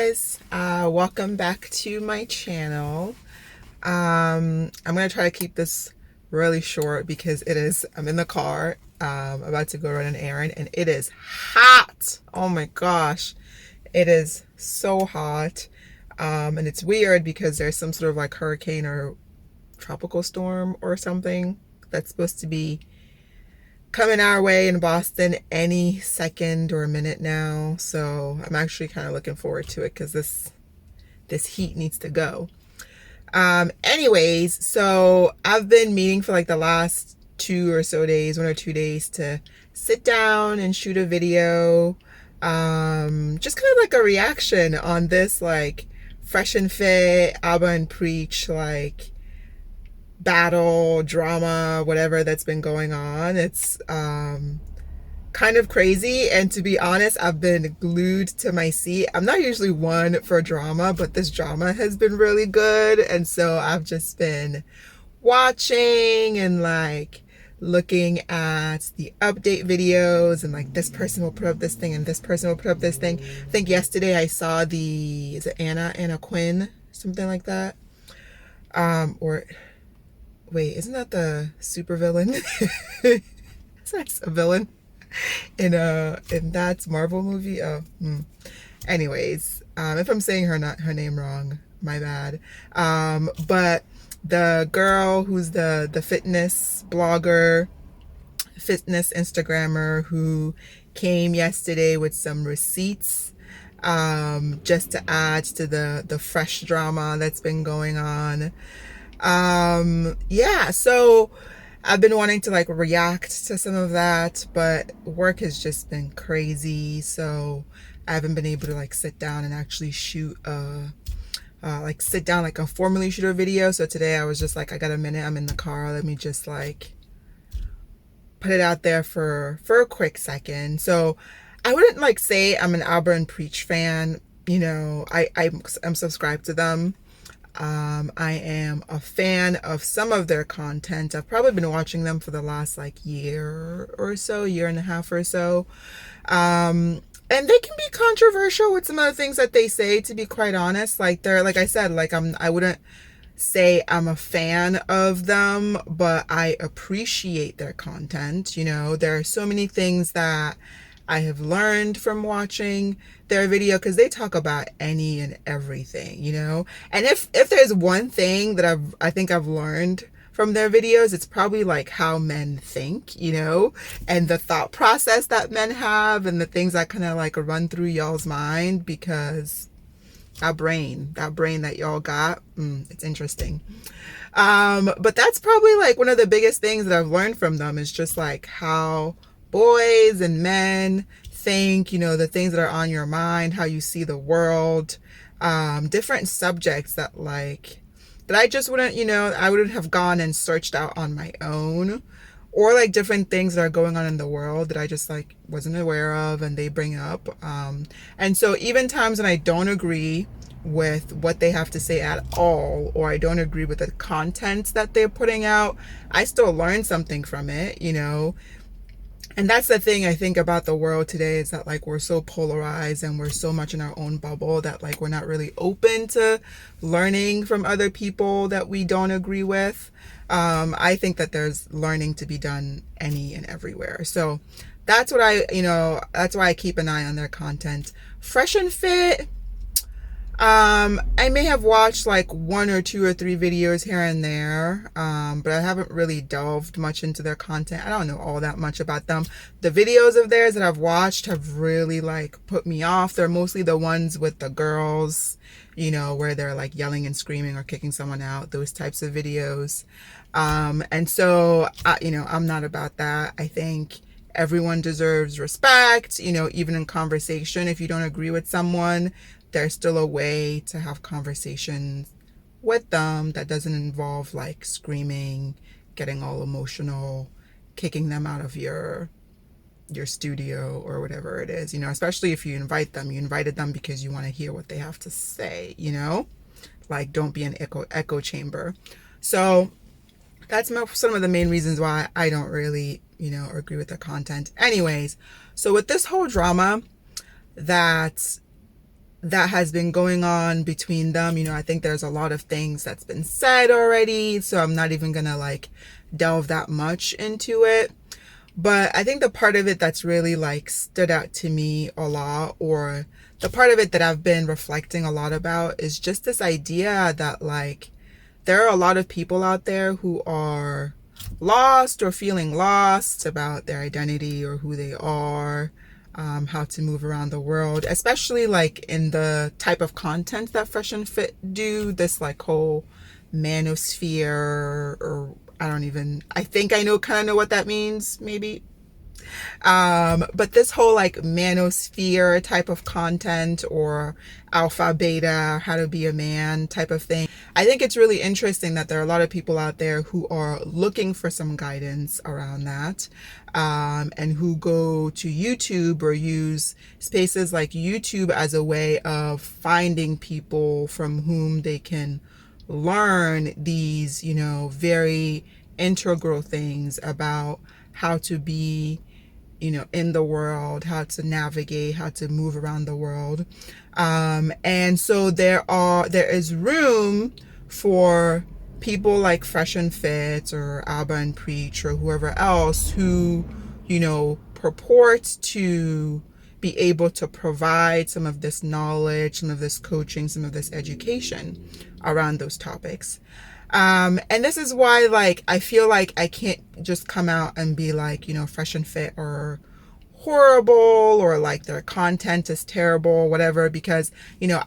guys, welcome back to my channel. I'm gonna try to keep this really short because I'm in the car, about to go run an errand, and it is hot. Oh my gosh, it is so hot. And it's weird because there's some sort of like hurricane or tropical storm or something that's supposed to be coming our way in Boston any second or minute now. So I'm actually kind of looking forward to it because this heat needs to go. Anyways, so I've been meeting for like the last 1 or 2 days to sit down and shoot a video. Just kind of like a reaction on this like Fresh and Fit, Abba and Preach, like battle, drama, whatever that's been going on. It's kind of crazy, and to be honest, I've been glued to my seat. I'm not usually one for drama, but this drama has been really good, and so I've just been watching and like looking at the update videos, and like this person will put up this thing and this person will put up this thing. I think yesterday I saw is it Anna Quinn, something like that, or wait, isn't that the super villain? That's a villain in that's Marvel movie. Anyways, if I'm saying her name wrong, my bad. But the girl who's the fitness blogger, fitness Instagrammer, who came yesterday with some receipts, just to add to the fresh drama that's been going on. Yeah, so I've been wanting to like react to some of that, but work has just been crazy, so I haven't been able to like sit down and actually shoot like formally shoot a video. So today I was just like, I got a minute, I'm in the car, let me just like put it out there for a quick second. So I wouldn't like say I'm an Abba and Preach fan, you know. I'm subscribed to them. I am a fan of some of their content. I've probably been watching them for the last like year or so, year and a half or so. And they can be controversial with some of the things that they say, to be quite honest. Like like I said, like I wouldn't say I'm a fan of them, but I appreciate their content. You know, there are so many things that I have learned from watching their video, because they talk about any and everything, you know. And if there's one thing that I think I've learned from their videos, it's probably like how men think, you know, and the thought process that men have, and the things that kind of like run through y'all's mind, because that brain that y'all got, it's interesting. But that's probably like one of the biggest things that I've learned from them, is just like how boys and men think, you know, the things that are on your mind, how you see the world, different subjects that I just wouldn't, you know, I wouldn't have gone and searched out on my own, or like different things that are going on in the world that I just like wasn't aware of, and they bring up. And so even times when I don't agree with what they have to say at all, or I don't agree with the content that they're putting out, I still learn something from it, you know. And that's the thing I think about the world today, is that like we're so polarized and we're so much in our own bubble that like we're not really open to learning from other people that we don't agree with. I think that there's learning to be done any and everywhere. So that's what that's why I keep an eye on their content. Fresh and Fit, I may have watched like 1 or 2 or 3 videos here and there, but I haven't really delved much into their content. I don't know all that much about them. The videos of theirs that I've watched have really like put me off. They're mostly the ones with the girls, you know, where they're like yelling and screaming or kicking someone out, those types of videos. And so, you know, I'm not about that. I think everyone deserves respect, you know, even in conversation. If you don't agree with someone, there's still a way to have conversations with them that doesn't involve like screaming, getting all emotional, kicking them out of your studio or whatever it is, you know. Especially if you invited them because you want to hear what they have to say, you know. Like, don't be an echo chamber. So that's some of the main reasons why I don't really, you know, agree with the content. Anyways, so with this whole drama that that has been going on between them. I think there's a lot of things that's been said already, so I'm not even gonna like delve that much into it. But I think the part of it that's really like stood out to me a lot, or the part of it that I've been reflecting a lot about, is just this idea that like there are a lot of people out there who are lost or feeling lost about their identity or who they are, how to move around the world, especially like in the type of content that Fresh and Fit do, this like whole manosphere, or I think I kind of know what that means, maybe. But this whole like manosphere type of content, or alpha, beta, how to be a man type of thing, I think it's really interesting that there are a lot of people out there who are looking for some guidance around that, and who go to YouTube or use spaces like YouTube as a way of finding people from whom they can learn these, very integral things about how to be, in the world, how to navigate, how to move around the world. And so there is room for people like Fresh and Fit or Alba and Preach or whoever else who, purport to be able to provide some of this knowledge, some of this coaching, some of this education around those topics. And this is why, like, I feel like I can't just come out and be like, Fresh and Fit or horrible, or like their content is terrible, whatever, because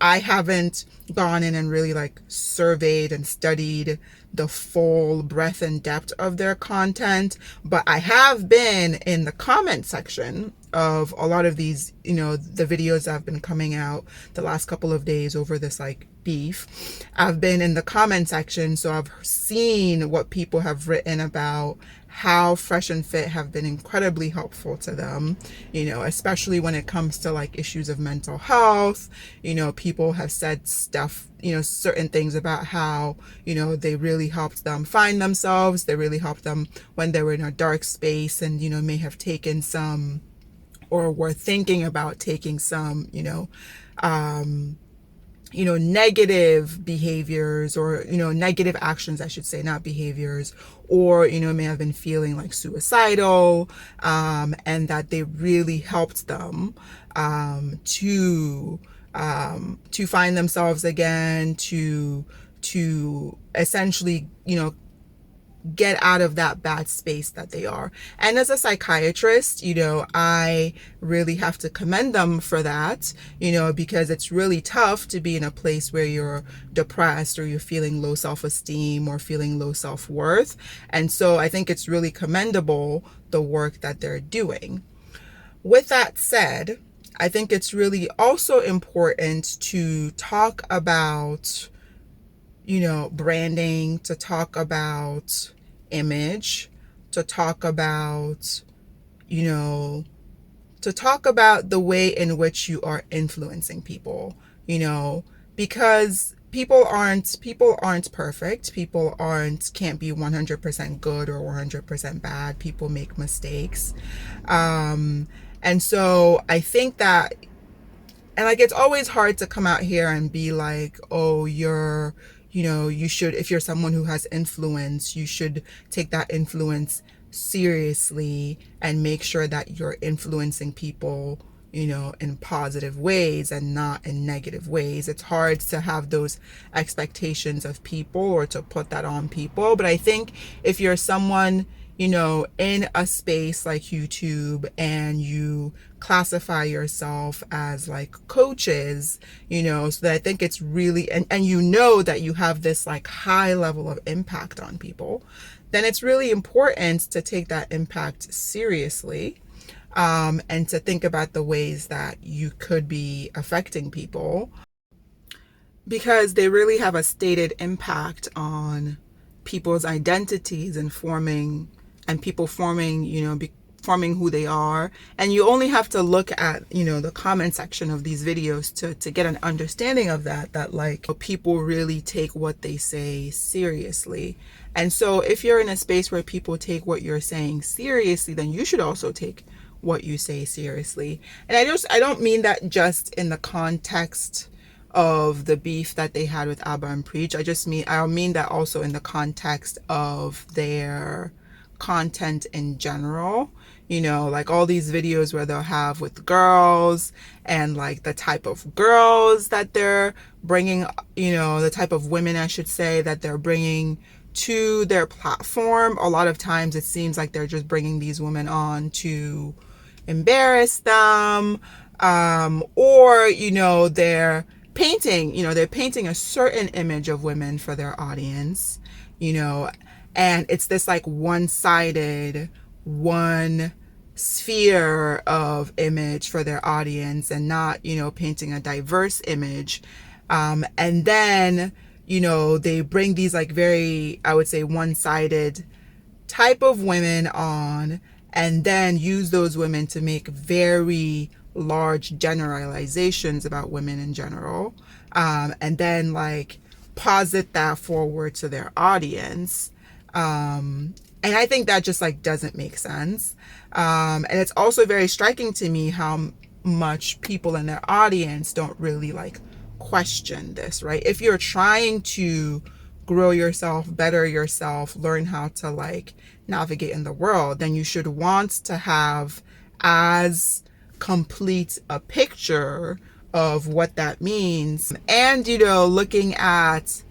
I haven't gone in and really like surveyed and studied the full breadth and depth of their content, but I have been in the comment section of a lot of these, the videos that have been coming out the last couple of days over this like beef. I've been in the comment section, so I've seen what people have written about how Fresh and Fit have been incredibly helpful to them, especially when it comes to like issues of mental health. People have said stuff, certain things about how, they really helped them find themselves. They really helped them when they were in a dark space, and, may have taken some, or were thinking about taking some, negative behaviors, or, negative actions, I should say, not behaviors, or, may have been feeling like suicidal, and that they really helped them, to find themselves again, to essentially, get out of that bad space that they are. And as a psychiatrist, I really have to commend them for that, because it's really tough to be in a place where you're depressed, or you're feeling low self-esteem, or feeling low self-worth. And so I think it's really commendable, the work that they're doing. With that said, I think it's really also important to talk about, branding, to talk about image, to talk about, the way in which you are influencing people, because people aren't perfect. People can't be 100% good or 100% bad. People make mistakes. And so I think that, and like, it's always hard to come out here and be like, oh, you should, if you're someone who has influence, you should take that influence seriously and make sure that you're influencing people, in positive ways and not in negative ways. It's hard to have those expectations of people, or to put that on people. But I think if you're someone, in a space like YouTube, and you classify yourself as like coaches, so that I think it's really, and that you have this like high level of impact on people, then it's really important to take that impact seriously, and to think about the ways that you could be affecting people, because they really have a stated impact on people's identities and people forming, forming who they are. And you only have to look at, the comment section of these videos to get an understanding of that like people really take what they say seriously. And so if you're in a space where people take what you're saying seriously, then you should also take what you say seriously. And I don't mean that just in the context of the beef that they had with Abba and Preach. I mean that also in the context of their content in general. You know, like all these videos where they'll have with girls and like the type of girls that they're bringing, you know, the type of women, I should say, that they're bringing to their platform. A lot of times it seems like they're just bringing these women on to embarrass them, or, you know, they're painting a certain image of women for their audience, you know, and it's this like one-sided, one sphere of image for their audience, and not, you know, painting a diverse image. And then, you know, they bring these like very, I would say, one-sided type of women on, and then use those women to make very large generalizations about women in general, and then like posit that forward to their audience. And I think that just like doesn't make sense. And it's also very striking to me how much people in their audience don't really like question this, right? If you're trying to grow yourself, better yourself, learn how to like navigate in the world, then you should want to have as complete a picture of what that means. And, you know, looking at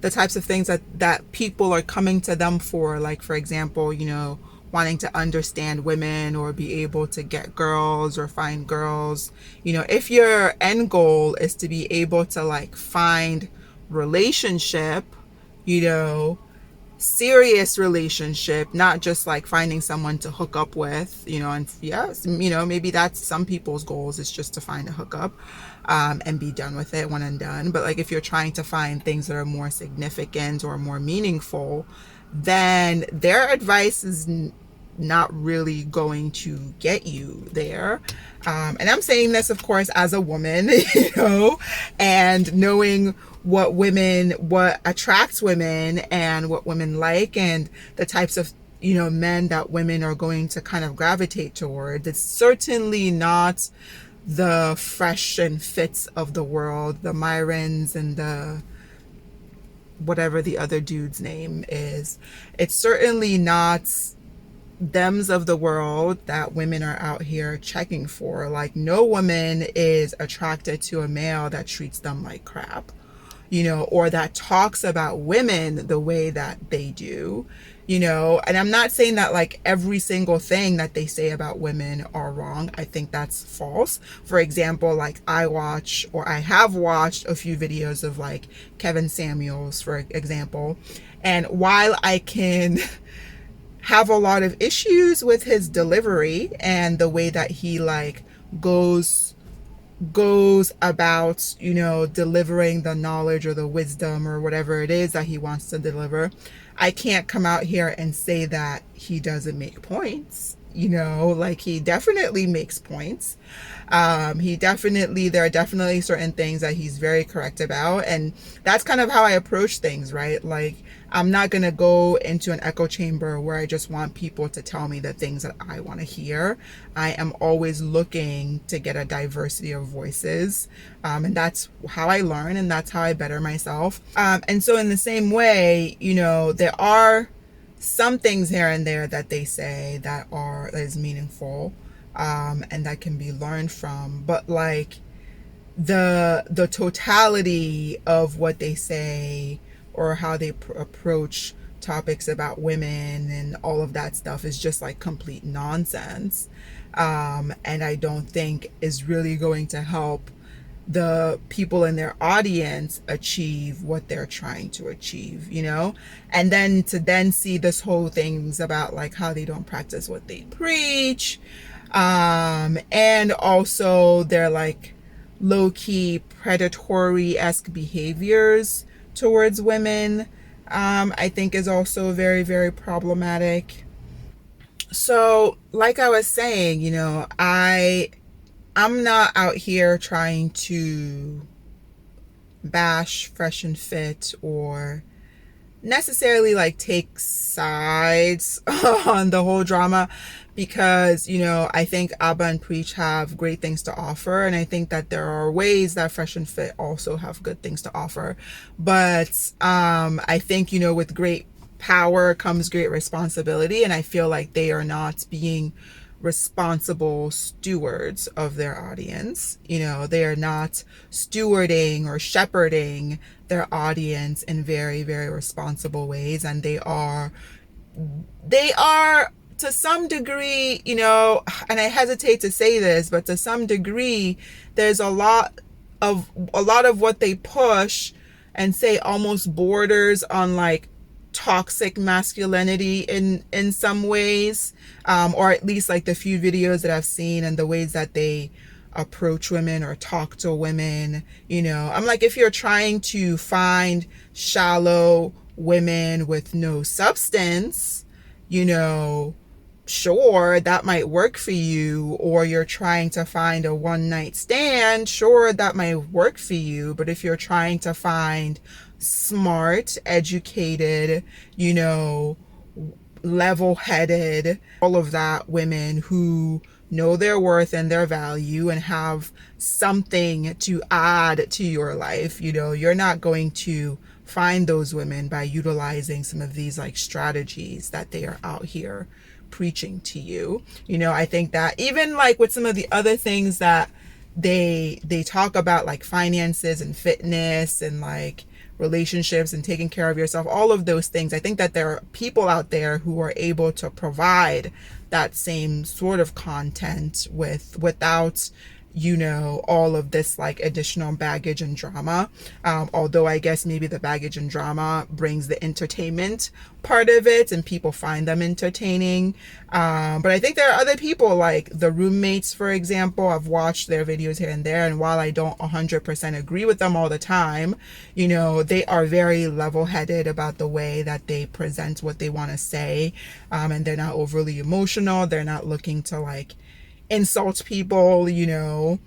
the types of things that people are coming to them for, like, for example, you know, wanting to understand women or be able to get girls or find girls. You know, if your end goal is to be able to like find relationship, you know, serious relationship, not just like finding someone to hook up with, you know, and yes, you know, maybe that's some people's goals, is just to find a hookup, and be done with it, one and done. But like if you're trying to find things that are more significant or more meaningful, then their advice is not really going to get you there. And I'm saying this, of course, as a woman, you know, and knowing what attracts women and what women like, and the types of, you know, men that women are going to kind of gravitate toward. It's certainly not the FreshandFits of the world, the Myrons and the whatever the other dude's name is. It's certainly not thems of the world that women are out here checking for. Like, no woman is attracted to a male that treats them like crap, you know, or that talks about women the way that they do, you know. And I'm not saying that like every single thing that they say about women are wrong. I think that's false. For example, like I have watched a few videos of like Kevin Samuels, for example, and while I can have a lot of issues with his delivery and the way that he like goes about, you know, delivering the knowledge or the wisdom or whatever it is that he wants to deliver, I can't come out here and say that he doesn't make points. You know, like he definitely makes points. There are definitely certain things that he's very correct about. And that's kind of how I approach things, right? Like, I'm not going to go into an echo chamber where I just want people to tell me the things that I want to hear. I am always looking to get a diversity of voices. And that's how I learn, and that's how I better myself. And so in the same way, you know, there are some things here and there that they say that is meaningful, and that can be learned from, but like the totality of what they say or how they approach topics about women and all of that stuff is just like complete nonsense, and I don't think is really going to help the people in their audience achieve what they're trying to achieve, you know. And then to see this whole things about like how they don't practice what they preach, and also their like low-key predatory-esque behaviors towards women, I think is also very, very problematic. So like I was saying, you know, I'm not out here trying to bash FreshandFit or necessarily like take sides on the whole drama, because, you know, I think Abba and Preach have great things to offer. And I think that there are ways that Fresh and Fit also have good things to offer. But I think, you know, with great power comes great responsibility. And I feel like they are not being responsible stewards of their audience. You know, they are not stewarding or shepherding their audience in very, very responsible ways. And they are to some degree, you know, and I hesitate to say this, but to some degree, there's a lot of what they push and say almost borders on like toxic masculinity in some ways, or at least like the few videos that I've seen and the ways that they approach women or talk to women. You know, I'm like, if you're trying to find shallow women with no substance, you know, sure, that might work for you. Or you're trying to find a one night stand, sure, that might work for you. But if you're trying to find smart, educated, you know, level-headed, all of that, women who know their worth and their value and have something to add to your life, you know, you're not going to find those women by utilizing some of these like strategies that they are out here preaching to you. You know, I think that even like with some of the other things that they talk about, like finances and fitness and like relationships and taking care of yourself, all of those things, I think that there are people out there who are able to provide that same sort of content without, you know, all of this like additional baggage and drama. Although I guess maybe the baggage and drama brings the entertainment part of it and people find them entertaining. But I think there are other people like the roommates, for example. I've watched their videos here and there, and while I don't 100% agree with them all the time, you know, they are very level-headed about the way that they present what they want to say. And they're not overly emotional. They're not looking to like insult people, you know,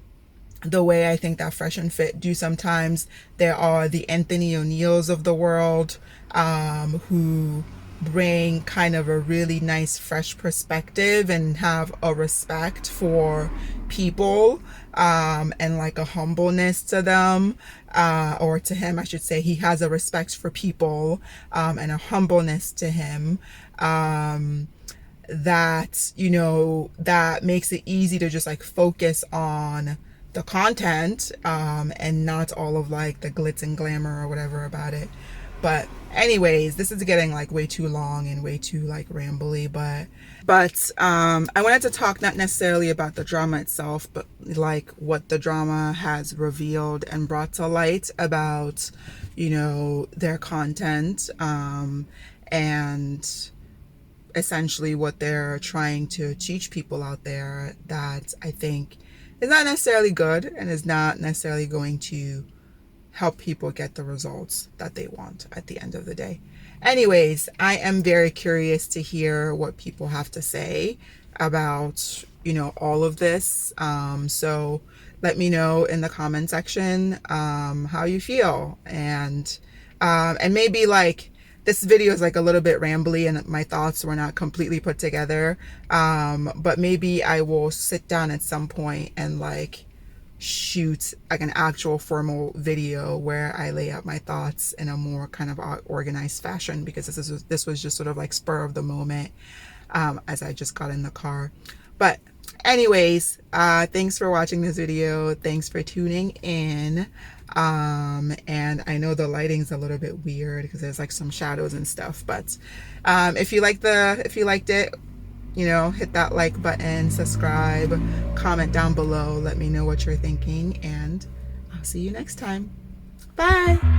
the way I think that Fresh and Fit do sometimes. There are the Anthony O'Neills of the world, who bring kind of a really nice fresh perspective and have a respect for people, and like a humbleness to them, or to him I should say. He has a respect for people, and a humbleness to him, that, you know, that makes it easy to just like focus on the content, and not all of like the glitz and glamour or whatever about it. But anyways, this is getting like way too long and way too like rambly, but I wanted to talk not necessarily about the drama itself, but like what the drama has revealed and brought to light about, you know, their content, and essentially what they're trying to teach people out there, that I think is not necessarily good and is not necessarily going to help people get the results that they want at the end of the day. Anyways, I am very curious to hear what people have to say about, you know, all of this. So let me know in the comment section how you feel, and maybe like this video is like a little bit rambly and my thoughts were not completely put together, but maybe I will sit down at some point and like shoot like an actual formal video where I lay out my thoughts in a more kind of organized fashion, because this was just sort of like spur of the moment, as I just got in the car. But anyways, thanks for watching this video. Thanks for tuning in. And I know the lighting's a little bit weird because there's like some shadows and stuff, but if you liked it, you know, hit that like button, subscribe, comment down below, let me know what you're thinking, and I'll see you next time. Bye.